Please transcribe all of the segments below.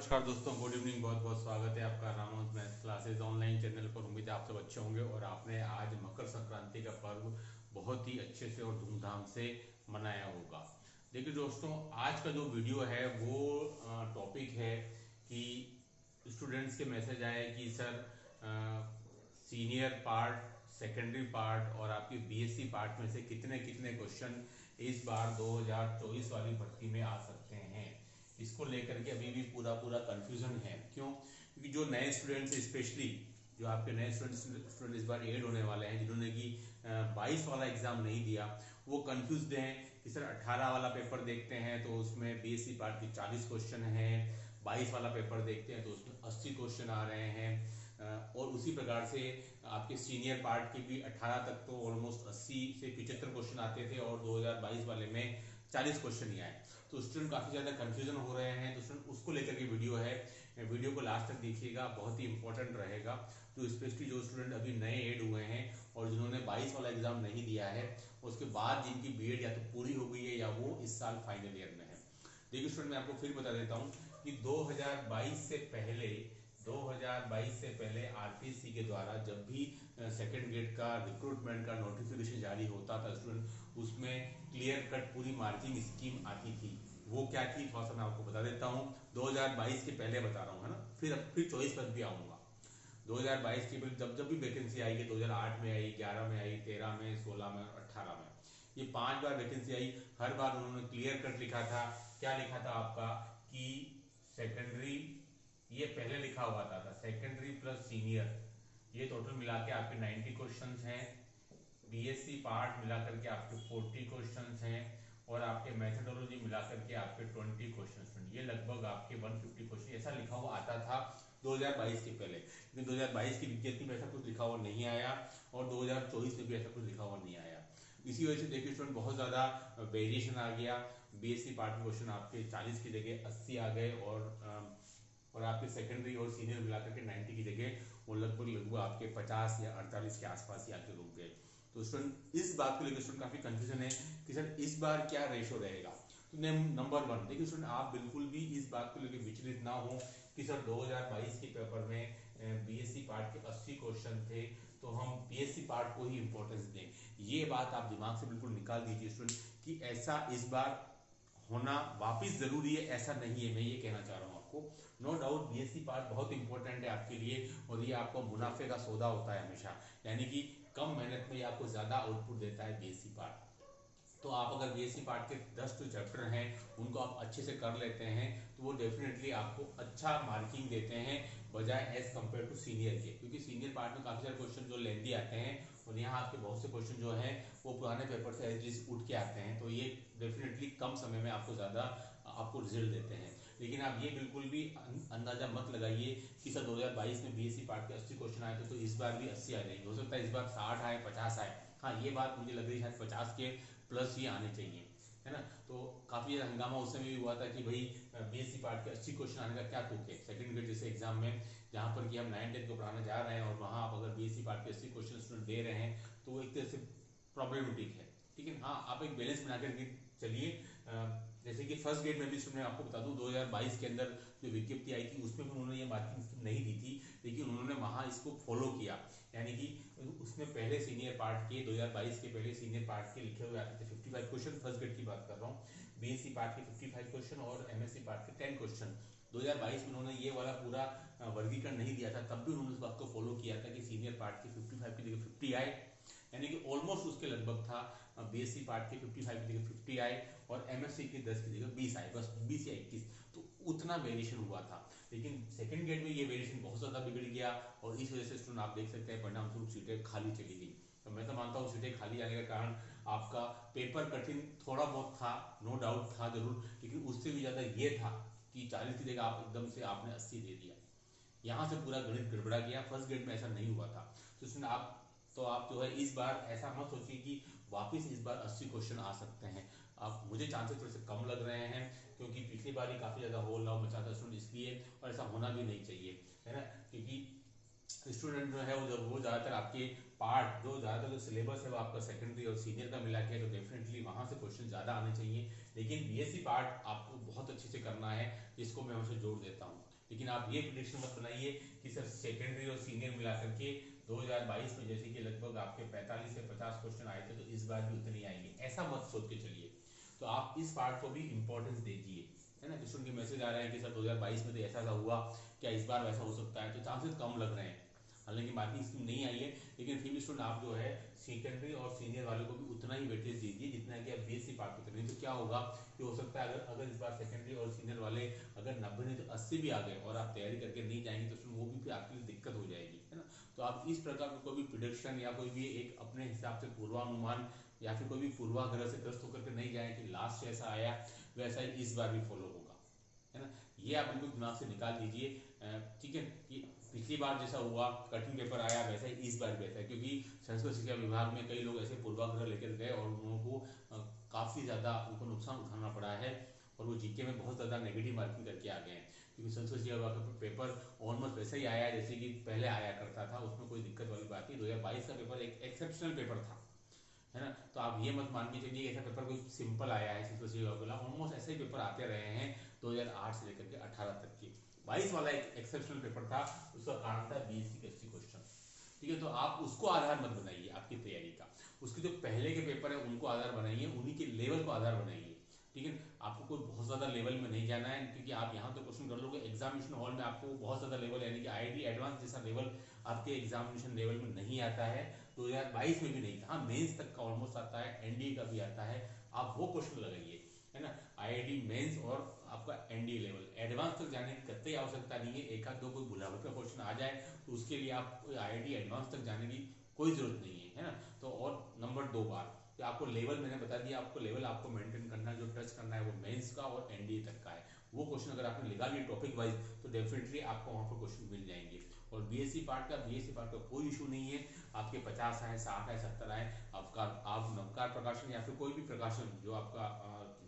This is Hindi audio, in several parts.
नमस्कार दोस्तों, गुड इवनिंग। बहुत बहुत स्वागत है आपका Ramanuj maths classes online channel पर। उम्मीद है आप सब अच्छे होंगे और आपने आज मकर संक्रांति का पर्व बहुत ही अच्छे से और धूमधाम से मनाया होगा। देखिए दोस्तों, आज का जो वीडियो है वो टॉपिक है कि स्टूडेंट्स के मैसेज आए कि sir senior part, secondary part और आपकी बीएससी पार्ट में से कितने कितने क्वेश्चन इस बार 2024 वाली भर्ती में आ सकते हैं। इसको लेकर के अभी भी पूरा पूरा कंफ्यूजन है। क्यों? क्योंकि जो नए स्टूडेंट्स, स्पेशली जो आपके नए स्टूडेंट इस बार एड होने वाले हैं, जिन्होंने कि 22 वाला एग्जाम नहीं दिया, वो कंफ्यूज हैं कि सर 18 वाला पेपर देखते हैं तो उसमें बीएससी पार्ट की 40 क्वेश्चन है, 22 वाला पेपर देखते हैं तो उसमें 80 क्वेश्चन आ रहे हैं। और उसी प्रकार से आपके सीनियर पार्ट के भी 18 तक तो ऑलमोस्ट 80 से 75 क्वेश्चन आते थे और 2022 वाले में 40 क्वेश्चन ही आए। तो स्टूडेंट काफ़ी ज़्यादा कंफ्यूजन हो रहे हैं। तो स्टूडेंट उसको लेकर के वीडियो है, वीडियो को लास्ट तक देखिएगा, बहुत ही इंपॉर्टेंट रहेगा। तो स्पेशली जो स्टूडेंट अभी नए ऐड हुए हैं और जिन्होंने 22 वाला एग्जाम नहीं दिया है, उसके बाद जिनकी बीएड या तो पूरी हो गई है या वो इस साल फाइनल ईयर में है। देखिए स्टूडेंट, मैं आपको फिर बता देता हूँ कि 2022 से पहले आरटीसी के द्वारा जब भी सेकेंड ग्रेड का रिक्रूटमेंट का नोटिफिकेशन जारी होता था स्टूडेंट, उसमें क्लियर कट पूरी मार्किंग स्कीम आती थी। वो क्या थी, थोड़ा सा मैं आपको बता देता हूँ। 2022 के पहले बता रहा हूँ, है ना। फिर 24 पर भी आऊंगा। 2022 की जब जब भी वैकेंसी आई है, 2008 में आई, 11 में आई, 13 में, 16 में और 18 में, ये 5 बार वैकेंसी आई। हर बार उन्होंने क्लियर कट लिखा था। क्या लिखा था आपका कि सेकेंडरी, ये पहले लिखा हुआ था सेकेंडरी प्लस सीनियर, ये टोटल मिला के आपके 90 क्वेश्चंस हैं। बीएससी पार्ट मिला करके आपके 40 क्वेश्चंस हैं और आपके मेथोडोलॉजी मिला करके आपके 20 क्वेश्चंस हैं। ये लगभग आपके 150 क्वेश्चन ऐसा लिखा हुआ आता था 2022 के पहले। लेकिन 2022 की विज्ञप्ति में ऐसा कुछ लिखा हुआ नहीं आया और 2024 में भी ऐसा कुछ लिखा हुआ नहीं आया। इसी वजह से देखिए स्टूडेंट, बहुत ज़्यादा वेरिएशन आ गया। बीएससी पार्ट के क्वेश्चन आपके 40 की जगह 80 आ गए और आपके सेकेंडरी और सीनियर मिलाकर के 90 की जगह वो लगभग आपके 50 या 48 के आसपास ही आके रुक गए। तो स्टूडेंट इस बात को लेकर स्टूडेंट काफी कंफ्यूजन है कि सर इस बार क्या रेशो रहेगा। तो नंबर वन, देखिए स्टूडेंट, आप बिल्कुल भी इस बात को लेकर विचलित ना हो कि सर 2022 के पेपर में बीएससी पार्ट के 80 क्वेश्चन थे तो हम बीएससी पार्ट को ही इंपॉर्टेंस दें। ये बात आप दिमाग से बिल्कुल निकाल दीजिए स्टूडेंट कि ऐसा इस बार होना वापिस जरूरी है, ऐसा नहीं है। मैं ये कहना चाह रहा हूँ आपको। नो डाउट बीएससी पार्ट बहुत इंपॉर्टेंट है आपके लिए और ये आपको मुनाफे का सौदा होता है हमेशा, यानी कि कम मेहनत में ये आपको ज्यादा आउटपुट देता है बीएससी पार्ट। तो आप अगर बीएससी पार्ट के 10 जो चैप्टर हैं उनको आप अच्छे से कर लेते हैं तो वो डेफिनेटली आपको अच्छा मार्किंग देते हैं बजाय एज कम्पेयर टू सीनियर के। क्योंकि सीनियर पार्ट में काफी सारे क्वेश्चन जो लेंदी आते हैं और यहाँ आपके बहुत से क्वेश्चन जो हैं वो पुराने पेपर से एटलीस्ट उठ के आते हैं, तो ये डेफिनेटली कम समय में आपको ज्यादा आपको रिजल्ट देते हैं। लेकिन आप ये बिल्कुल भी अंदाजा मत लगाइए कि सर 2022 में बीएससी पार्ट के 80 क्वेश्चन आए थे तो इस बार भी 80 आ जाएंगे। हो सकता है इस बार 60 आए, 50 आए। हाँ, ये बात मुझे लग रही है शायद 50 के प्लस ही आने चाहिए, है ना। तो काफी हंगामा उस समय भी हुआ था कि भाई बीएससी पार्ट के 80 क्वेश्चन आने का क्या तुक है सेकंड ग्रेड जैसे एग्जाम में, जहां पर कि हम 9 10 को पढ़ाने जा रहे हैं और वहां आप अगर बीएससी पार्ट के 80 क्वेश्चन स्टूडेंट दे रहे हैं तो वो एक तरह से प्रॉब्लमेटिक है। ठीक है, हाँ, आप एक बैलेंस बना करके चलिए। जैसे कि फर्स्ट ग्रेड में भी मैं आपको बता दूं 2022 के अंदर जो विज्ञप्ति आई थी उसमें भी उन्होंने ये मार्किंग स्कीम नहीं दी थी, लेकिन उन्होंने वहां इसको फॉलो किया। यानी कि उसमें पहले सीनियर पार्ट के 2022 के पहले सीनियर पार्ट के लिखे हुए आते थे 55 क्वेश्चन, फर्स्ट ग्रेड की बात कर रहा हूँ। बीएससी पार्ट के 55 क्वेश्चन और एमएससी पार्ट के 10 क्वेश्चन। 2022 में उन्होंने ये वाला पूरा वर्गीकरण नहीं दिया था, तब भी उन्होंने इस बात को फॉलो किया था कि सीनियर पार्ट के 55 की जगह 50 आए, यानी कि ऑलमोस्ट उसके लगभग था। बीएससी पार्ट के 55 की जगह 50 आए और एमएससी के 10 की जगह 20 आए, बस 20 या 21, तो उतना वेरिएशन हुआ था। लेकिन सेकंड ग्रेड में ये वेरिएशन बहुत ज्यादा बिगड़ गया और इस वजह से स्टूडेंट आप देख सकते हैं परिणाम स्वरूप सीटें खाली चली गई। तो मैं तो मानता हूँ सीटें खाली आने का कारण आपका पेपर कठिन थोड़ा बहुत था, नो डाउट था जरूर, लेकिन उससे भी ज्यादा ये था कि 40 की जगह आप एकदम से आपने 80 दे दिया। यहाँ से पूरा गणित गड़बड़ा गया। फर्स्ट ग्रेड में ऐसा नहीं हुआ था। तो इसमें आप जो है इस बार ऐसा मत सोचिए कि वापस इस बार 80 क्वेश्चन आ सकते हैं। आप मुझे चांसेस थोड़े से कम लग रहे हैं क्योंकि पिछली बार ही काफी ज्यादा होल नाउ मचा था स्टूडेंट, इसलिए, और ऐसा होना भी नहीं चाहिए, है ना। क्योंकि स्टूडेंट जो है वो ज्यादातर आपके पार्ट जो ज्यादातर जो सिलेबस है वो आपका सेकेंडरी और सीनियर का मिला के, तो डेफिनेटली वहां से क्वेश्चन ज्यादा आने चाहिए। लेकिन बीएससी पार्ट आपको बहुत अच्छे से करना है, जिसको मैं हमसे जोड़ देता हूँ। लेकिन आप ये प्रिडिक्शन मत बनाइए कि सर सेकेंडरी और सीनियर मिला करके 2022 में जैसे कि लगभग आपके 45 से 50 क्वेश्चन आए थे तो इस बार भी उतने ही आएंगे, ऐसा मत सोच के चलिए। तो आप इस पार्ट को भी इंपॉर्टेंस दीजिए, है ना। स्टूडेंट के मैसेज आ रहे हैं कि सर 2022 में तो ऐसा हुआ, क्या इस बार वैसा हो सकता है, तो चांसेस कम लग रहे हैं। हालांकि मार्किंग स्कीम नहीं आई है, लेकिन फिर भी स्टूडेंट आप जो है सेकेंडरी और सीनियर वालों को भी उतना ही वेटेज दीजिए जितना कि आप बीएससी पार्ट को करें। तो क्या होगा कि हो सकता है अगर इस बार सेकेंडरी और सीनियर वाले अगर 90 नहीं तो 80 भी आ गए और आप तैयारी करके नहीं जाएंगे तो वो भी फिर आपके लिए दिक्कत हो जाएगी, है ना। तो आप इस प्रकार का कोई भी प्रिडिक्शन या कोई भी एक अपने हिसाब से पूर्वानुमान या फिर कोई भी पूर्वाग्रह से ग्रस्त होकर के नहीं जाए कि लास्ट जैसा आया वैसा ही इस बार भी फॉलो होगा, है ना। ये आप बिल्कुल दिमाग से निकाल दीजिए, ठीक है। कि पिछली बार जैसा हुआ कठिन पेपर आया वैसा ही इस बार भी ऐसा है, क्योंकि संस्कृत शिक्षा विभाग में कई लोग ऐसे पूर्वाग्रह लेकर गए और उन लोगों को काफ़ी ज़्यादा उनको नुकसान उठाना पड़ा है और वो जीके में बहुत ज़्यादा नेगेटिव मार्किंग करके आ गए हैं, क्योंकि संस्कृत शिक्षा विभाग का पेपर ऑलमोस्ट वैसा ही आया जैसे कि पहले आया करता था, उसमें कोई दिक्कत वाली बात नहीं। 2022 का पेपर एक एक्सेप्शनल पेपर था, है ना। तो आप ये मत मान के चलिए ऐसा पेपर कोई सिंपल आया है संस्कृत शिक्षा विभाग, ऑलमोस्ट ऐसे ही पेपर आते रहे हैं 2008 से लेकर के 18 तक के। 22 वाला एक एक्सेप्शनल पेपर था, उसका कारण था बीएससी के 80 क्वेश्चन, ठीक है। तो आप उसको आधार मत बनाइए आपकी तैयारी का, उसके जो पहले के पेपर है उनको आधार बनाइए, उन्हीं के लेवल को आधार बनाइए, ठीक है। आपको कोई बहुत ज़्यादा लेवल में नहीं जाना है, क्योंकि आप यहाँ तो क्वेश्चन कर लोगे, एग्जामिनेशन हॉल में आपको बहुत ज़्यादा लेवल यानी कि आईआईटी एडवांस जैसा लेवल आपके एग्जामिनेशन लेवल में नहीं आता है। 2022 में भी नहीं था, हाँ मेंस तक का ऑलमोस्ट आता है, एनडीए का भी आता है, आप वो क्वेश्चन लगाइए, है ना। आईआईटी मेंस और आपका एनडीए लेवल, एडवांस तक जाने की कतई आवश्यकता नहीं है। एक आध दो कोई बुलावट का क्वेश्चन आ जाए तो उसके लिए आप आईआईटी एडवांस तक जाने की कोई जरूरत नहीं है, है ना। तो और नंबर 2 बार कि आपको लेवल मैंने बता दिया, आपको लेवल आपको मेंटेन करना है, जो टच करना है वो मेंस का और एनडीए तक का है। वो क्वेश्चन अगर आपने निकाल लिया टॉपिक वाइज तो डेफिनेटली आपको वहाँ पर क्वेश्चन मिल जाएंगे। और बीएससी पार्ट का कोई इशू नहीं है, आपके 50 आए 60 आए 70 आए, आपका आप नवकार प्रकाशन या फिर कोई भी प्रकाशन जो आपका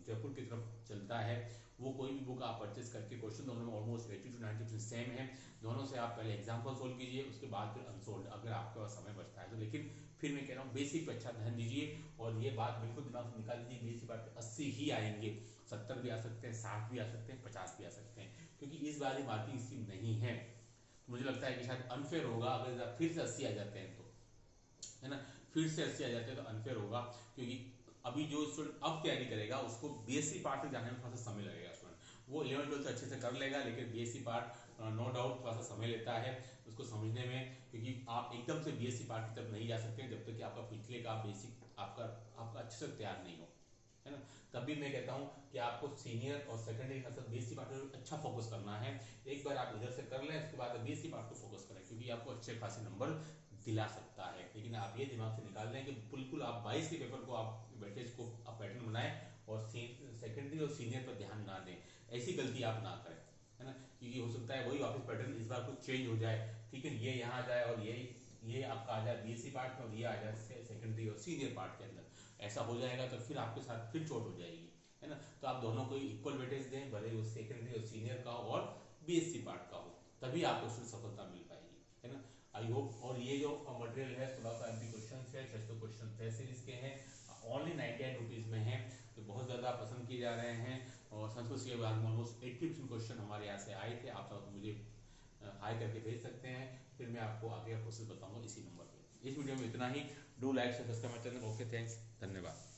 जयपुर की तरफ चलता है वो कोई भी बुक आप परचेस करके, क्वेश्चन दोनों में ऑलमोस्ट 80 to 90% सेम है, दोनों से आप पहले एग्जाम्पल सोल्व कीजिए, उसके बाद फिर अनसोल्व अगर आपके पास समय बचता है तो। लेकिन फिर मैं कह रहा हूँ बेसिक पे अच्छा ध्यान दीजिए और ये बात बिल्कुल दिमाग से निकाल दीजिए, बीएससी पार्ट पे 80 ही आएंगे, 70 भी आ सकते हैं, 60 भी आ सकते हैं, 50 भी आ सकते हैं, क्योंकि इस बार मार्किंग स्कीम नहीं है। तो मुझे लगता है कि शायद अनफेयर होगा अगर फिर से 80 आ जाते हैं तो, है ना। फिर से 80 आ जाते हैं तो अनफेयर होगा, क्योंकि अभी जो स्टूडेंट अब तैयारी करेगा उसको बीएससी पार्ट तक जाने में थोड़ा सा समय लगेगा। स्टूडेंट वो 11 12 अच्छे से कर लेगा, लेकिन बीएससी पार्ट नो डाउट थोड़ा सा समय लेता है उसको समझने में, क्योंकि आप एकदम से बीएससी पार्ट की तरफ नहीं जा सकते जब तक कि आपका पिछले का बेसिक आपका अच्छे से तैयार नहीं हो, है ना। तभी मैं कहता हूँ कि आपको सीनियर और सेकेंडरी के साथ बीएससी पार्ट पर अच्छा फोकस करना है। एक बार आप इधर से कर लें उसके बाद बीएससी पार्ट को फोकस करें, क्योंकि आपको अच्छे खासे नंबर दिला सकता है। लेकिन आप ये दिमाग से निकाल दें कि बिल्कुल आप 22 के पेपर को आप वेटेज को आप पैटर्न बनाएं और सेकेंडरी और सीनियर पर ध्यान ना दें, ऐसी गलती आप ना करें, है ना। क्योंकि हो सकता है वही वापस पैटर्न इस बार कुछ चेंज हो जाए, ठीक है, ये यहाँ आ जाए और ये आपका आ जाए बीएससी पार्ट में और ये आ जाए सेकेंडरी और सीनियर पार्ट के अंदर, ऐसा हो जाएगा तो फिर आपके साथ फिर चोट हो जाएगी, है ना। तो आप दोनों को इक्वल वेटेज दें, भले वो सेकेंडरी और सीनियर का हो और बीएससी पार्ट का हो, तभी आपको उसमें सफलता मिल पाएगी, है ना। I hope. और ये जो मटेरियल है 16 का एमपी क्वेश्चन है, 600 क्वेश्चन टेस्ट सीरीज के हैं, ओनली 98 रुपीज़ में है, तो बहुत ज़्यादा पसंद किए जा रहे हैं। और संस्कृत के बाद में ऑलमोस्ट 80% क्वेश्चन हमारे यहाँ से आए थे, आप सब मुझे हाई करके भेज सकते हैं, फिर मैं आपको आगे का प्रोसेस बताऊंगा इसी नंबर पे। इस वीडियो में इतना ही, do like subscribe my channel. Okay, thanks, धन्यवाद।